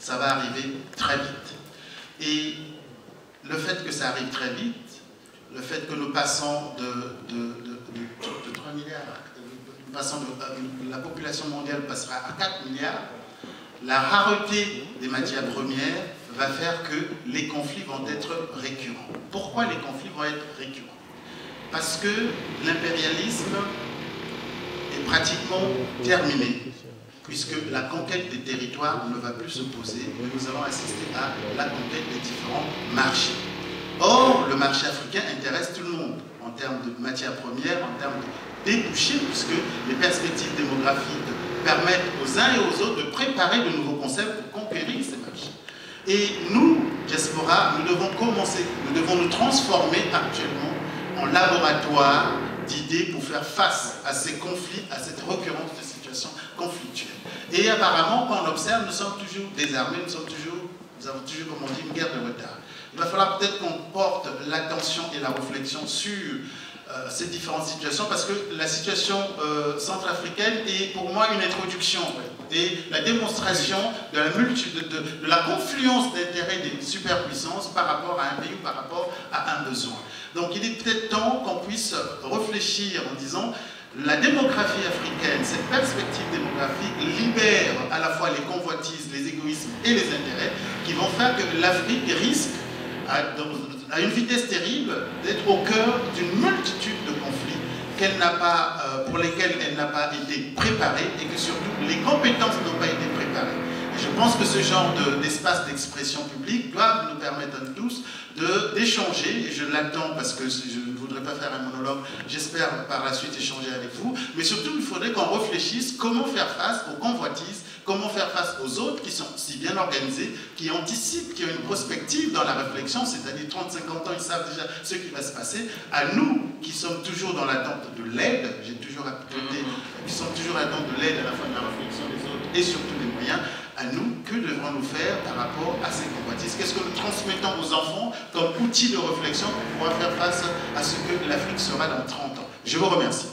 ça va arriver très vite. Et le fait que ça arrive très vite, le fait que nous passons de 3 milliards, la population mondiale passera à 4 milliards, la rareté des matières premières va faire que les conflits vont être récurrents. Pourquoi les conflits vont être récurrents? Parce que l'impérialisme est pratiquement terminé, puisque la conquête des territoires ne va plus se poser, mais nous allons assister à la conquête des différents marchés. Or, le marché africain intéresse tout le monde, en termes de matières premières, en termes de débouchés, puisque les perspectives démographiques permettent aux uns et aux autres de préparer de nouveaux concepts pour conquérir ces marchés. Et nous, diaspora, nous devons commencer, nous devons nous transformer actuellement en laboratoire d'idées pour faire face à ces conflits, à cette récurrence de situations conflictuelles. Et apparemment, quand on observe, nous sommes toujours désarmés, nous avons toujours, comme on dit, une guerre de retard. Il va falloir peut-être qu'on porte l'attention et la réflexion sur ces différentes situations, parce que la situation centrafricaine est pour moi une introduction, et la démonstration de la confluence d'intérêts des superpuissances par rapport à un pays ou par rapport à un besoin. Donc il est peut-être temps qu'on puisse réfléchir en disant la démographie africaine, cette perspective démographique libère à la fois les convoitises, les égoïsmes et les intérêts qui vont faire que l'Afrique risque à une vitesse terrible d'être au cœur d'une multitude de conflits pour lesquels elle n'a pas été préparée et que surtout les compétences n'ont pas été préparées. Et je pense que ce genre d'espace d'expression publique doit nous permettre à nous tous d'échanger, et je l'attends parce que je ne voudrais pas faire un monologue, j'espère par la suite échanger avec vous, mais surtout il faudrait qu'on réfléchisse comment faire face aux convoitises, comment faire face aux autres qui sont si bien organisés, qui anticipent, qui ont une prospective dans la réflexion, c'est-à-dire 30-50 ans, ils savent déjà ce qui va se passer. À nous, qui sommes toujours dans l'attente de l'aide, j'ai toujours à côté, qui sommes toujours dans l'attente de l'aide à la fois de la réflexion des autres et surtout des moyens, à nous, que devrons-nous faire par rapport à ces convoitises? Qu'est-ce que nous transmettons aux enfants comme outil de réflexion pour pouvoir faire face à ce que l'Afrique sera dans 30 ans? Je vous remercie.